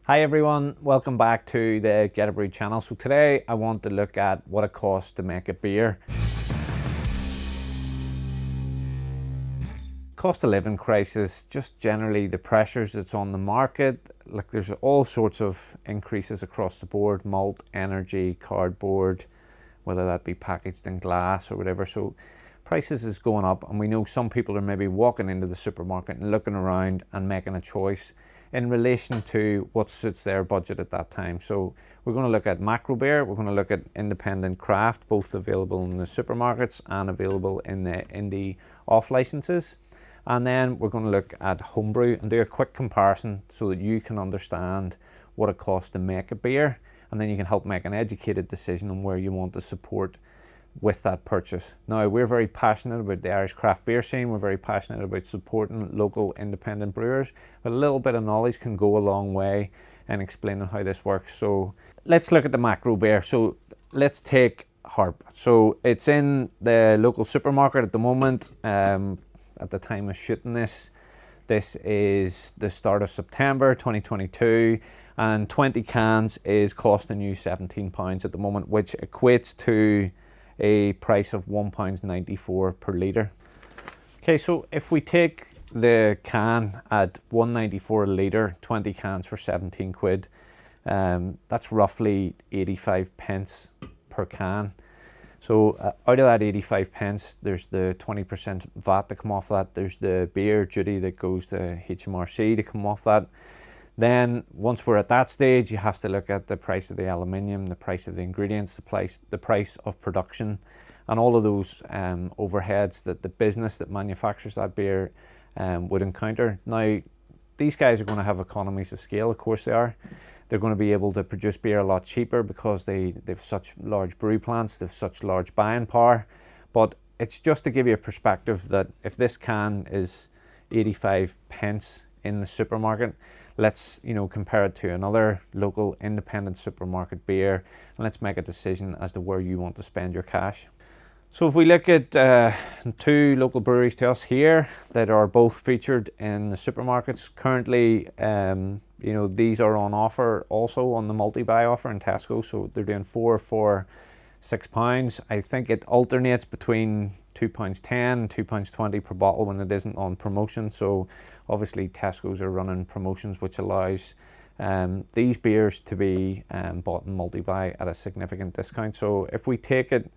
Hi everyone, welcome back to the Geterbrewed channel. So today I want to look at what it costs to make a beer. Cost of living crisis, just generally the pressures that's on the market. Like there's all sorts of increases across the board, malt, energy, cardboard, whether that be packaged in glass or whatever. So prices is going up, and we know some people are maybe walking into the supermarket and looking around and making a choice in relation to what suits their budget at that time. So we're going to look at macro beer, we're going to look at independent craft, both available in the supermarkets and available in the indie off licenses. And then we're going to look at homebrew and do a quick comparison so that you can understand what it costs to make a beer, and then you can help make an educated decision on where you want to support with that purchase. Now, we're very passionate about the Irish craft beer scene. We're very passionate about supporting local independent brewers, but a little bit of knowledge can go a long way in explaining how this works. So let's look at the macro beer. So let's take Harp. So it's in the local supermarket at the moment. At the time of shooting this is the start of September 2022, and 20 cans is costing you £17 at the moment, which equates to a price of £1.94 per litre. Okay, so if we take the can at £1.94 a litre, 20 cans for 17 quid, that's roughly 85 pence per can. So out of that 85 pence, there's the 20% VAT to come off that. There's the beer duty that goes to HMRC to come off that. Then once we're at that stage, you have to look at the price of the aluminium, the price of the ingredients, the price of production, and all of those overheads that the business that manufactures that beer would encounter. Now, these guys are going to have economies of scale, of course they are. They're going to be able to produce beer a lot cheaper because they've such large brew plants, they've such large buying power. But it's just to give you a perspective that if this can is 85 pence in the supermarket, let's compare it to another local independent supermarket beer, and let's make a decision as to where you want to spend your cash. So if we look at two local breweries to us here that are both featured in the supermarkets currently, these are on offer also on the multi-buy offer in Tesco. So they're doing 4 for £6. I think it alternates between £2.10 and £2.20 per bottle when it isn't on promotion. So obviously Tesco's are running promotions which allows these beers to be bought in multi-buy at a significant discount. So if we take it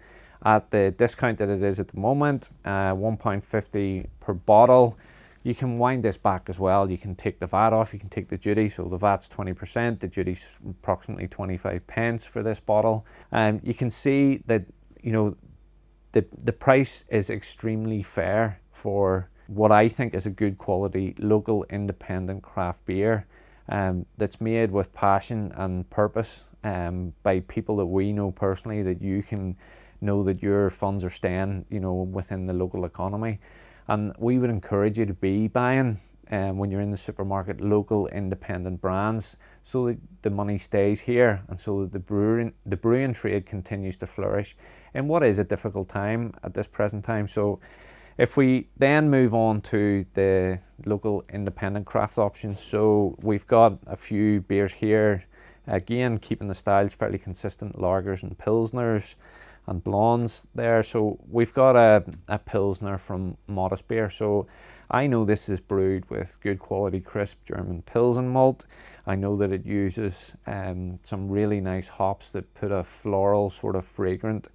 at the discount that it is at the moment, £1.50 per bottle, you can wind this back as well. You can take the VAT off, you can take the duty. So the VAT's 20%, the duty's approximately 25 pence for this bottle. You can see that the price is extremely fair for what I think is a good quality local independent craft beer that's made with passion and purpose by people that we know personally, that you can know that your funds are staying within the local economy. And we would encourage you to be buying when you're in the supermarket local independent brands, so that the money stays here and so that the brewing trade continues to flourish in what is a difficult time at this present time. So if we then move on to the local independent craft options, so we've got a few beers here, again keeping the styles fairly consistent, lagers and pilsners and blondes there. So we've got a pilsner from Modest Beer. So I know this is brewed with good quality crisp German Pilsen malt. I know that it uses some really nice hops that put a floral sort of fragrant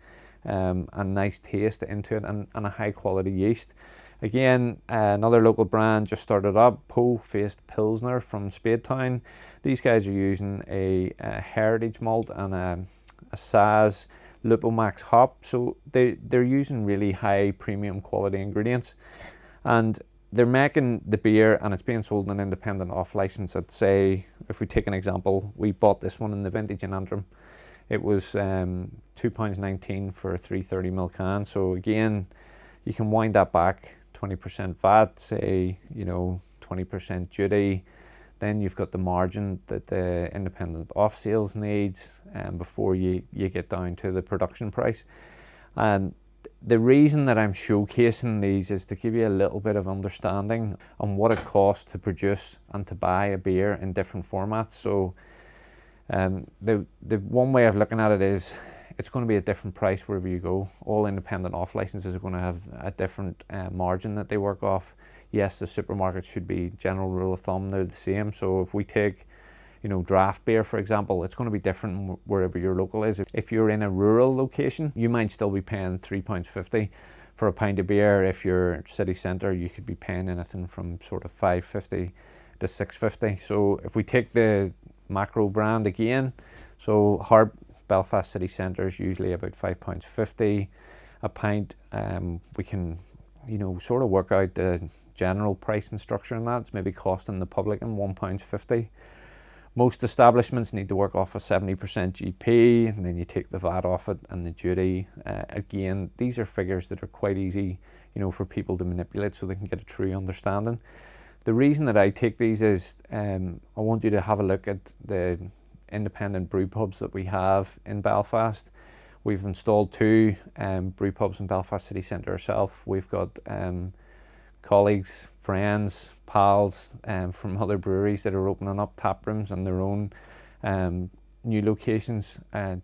and nice taste into it, and a high quality yeast. Again, another local brand just started up, Po-Faced Pilsner from Spadetown. These guys are using a heritage malt and a Saz Lupomax hop, so they're using really high premium quality ingredients, and they're making the beer and it's being sold in an independent off license at, say, if we take an example, we bought this one in the Vintage in Antrim. It was £2.19 for a 330ml can. So again, you can wind that back, 20% VAT, say 20% duty. Then you've got the margin that the independent off sales needs before you get down to the production price. And The reason that I'm showcasing these is to give you a little bit of understanding on what it costs to produce and to buy a beer in different formats. So the one way of looking at it is it's going to be a different price wherever you go. All independent off licenses are going to have a different margin that they work off. Yes, the supermarkets should be, general rule of thumb, they're the same. So if we take, you know, draft beer, for example, it's going to be different wherever your local is. If you're in a rural location, you might still be paying £3.50 for a pint of beer. If you're city centre, you could be paying anything from sort of £5.50 to £6.50. So if we take the MICRO brand again, so Belfast city centre is usually about £5.50 a pint. We can, you know, sort of work out the general pricing structure, and that's maybe costing the public in £1.50. Most establishments need to work off a 70% GP, and then you take the VAT off it and the duty. Again, these are figures that are quite easy, you know, for people to manipulate so they can get a true understanding. The reason that I take these is I want you to have a look at the independent brew pubs that we have in Belfast. We've installed 2 brew pubs in Belfast city centre ourselves. We've got colleagues, friends, pals from other breweries that are opening up tap rooms and their own new locations,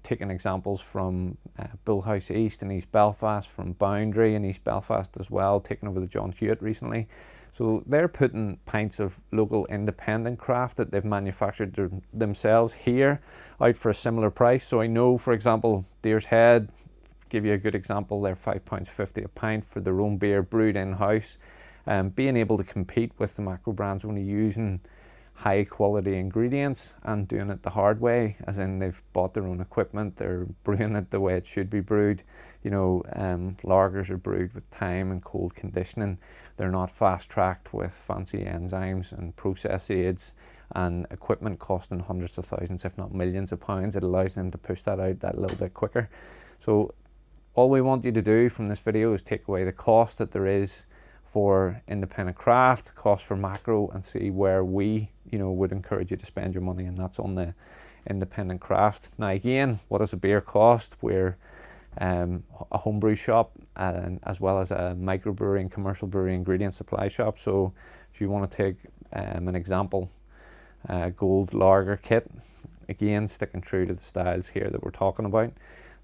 taking examples from Bullhouse East in East Belfast, from Boundary in East Belfast as well, taking over the John Hewitt recently. So they're putting pints of local independent craft that they've manufactured themselves here out for a similar price. So I know, for example, Deer's Head, give you a good example, they're £5.50 a pint for their own beer brewed in-house. Being able to compete with the MICRO brands, only using high quality ingredients and doing it the hard way, as in they've bought their own equipment, they're brewing it the way it should be brewed. You know, lagers are brewed with time and cold conditioning. They're not fast tracked with fancy enzymes and process aids and equipment costing hundreds of thousands, if not millions of pounds. It allows them to push that out that little bit quicker. So all we want you to do from this video is take away the cost that there is for independent craft, cost for MICRO, and see where we, you know, would encourage you to spend your money, and that's on the independent craft. Now again, what does a beer cost? We're a homebrew shop, and as well as a microbrewery and commercial brewery ingredient supply shop. So if you want to take an example, gold lager kit, again sticking true to the styles here that we're talking about,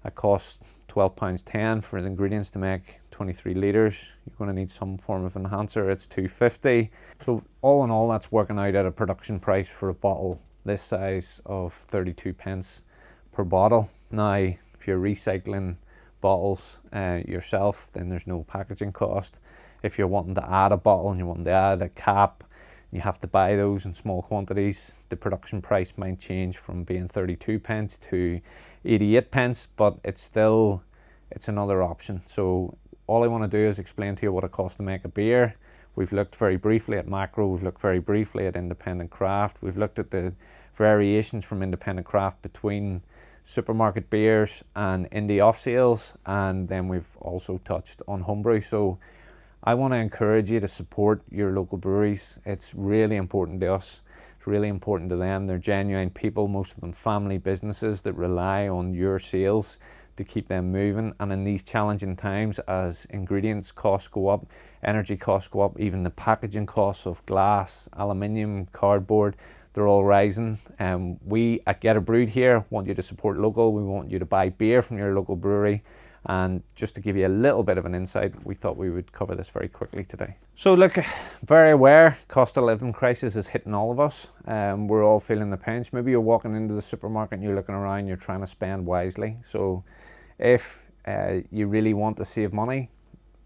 that costs £12.10 for the ingredients to make 23 litres. You're going to need some form of enhancer, it's £2.50. So all in all, that's working out at a production price for a bottle this size of 32 pence per bottle. Now if you're recycling bottles yourself, then there's no packaging cost. If you're wanting to add a bottle and you want to add a cap, you have to buy those in small quantities. The production price might change from being 32 pence to 88 pence, but it's another option. So all I want to do is explain to you what it costs to make a beer. We've looked very briefly at MICRO, we've looked very briefly at independent craft, we've looked at the variations from independent craft between supermarket beers and indie off sales, and then we've also touched on homebrew. So I want to encourage you to support your local breweries. It's really important to us, it's really important to them. They're genuine people, most of them family businesses that rely on your sales to keep them moving. And in these challenging times, as ingredients costs go up, energy costs go up, even the packaging costs of glass, aluminium, cardboard, they're all rising. We at Geterbrewed here want you to support local. We want you to buy beer from your local brewery. And just to give you a little bit of an insight, we thought we would cover this very quickly today. So look, very aware, cost of living crisis is hitting all of us. We're all feeling the pinch. Maybe you're walking into the supermarket and you're looking around, you're trying to spend wisely. So if you really want to save money,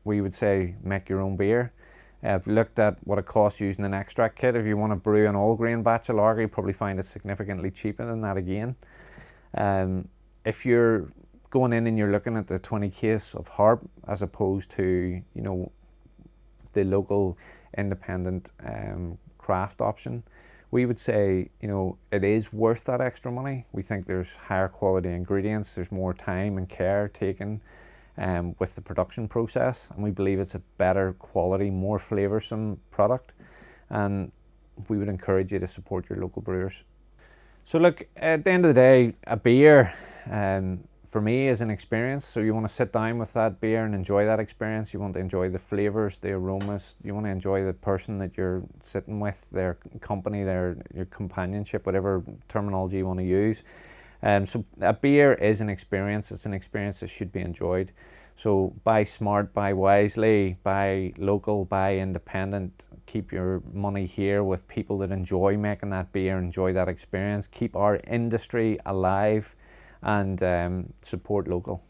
we would say make your own beer. I've looked at what it costs using an extract kit. If you want to brew an all grain batch of lager, you probably find it significantly cheaper than that again. If you're going in and you're looking at the 20 case of Harp as opposed to, you know, the local independent craft option, we would say, you know, it is worth that extra money. We think there's higher quality ingredients, there's more time and care taken with the production process, and we believe it's a better quality, more flavoursome product, and we would encourage you to support your local brewers. So look, at the end of the day, a beer, for me is an experience. So you want to sit down with that beer and enjoy that experience. You want to enjoy the flavors, the aromas. You want to enjoy the person that you're sitting with, their company, your companionship, whatever terminology you want to use. So a beer is an experience. It's an experience that should be enjoyed. So buy smart, buy wisely, buy local, buy independent. Keep your money here with people that enjoy making that beer, enjoy that experience. Keep our industry alive, and support local.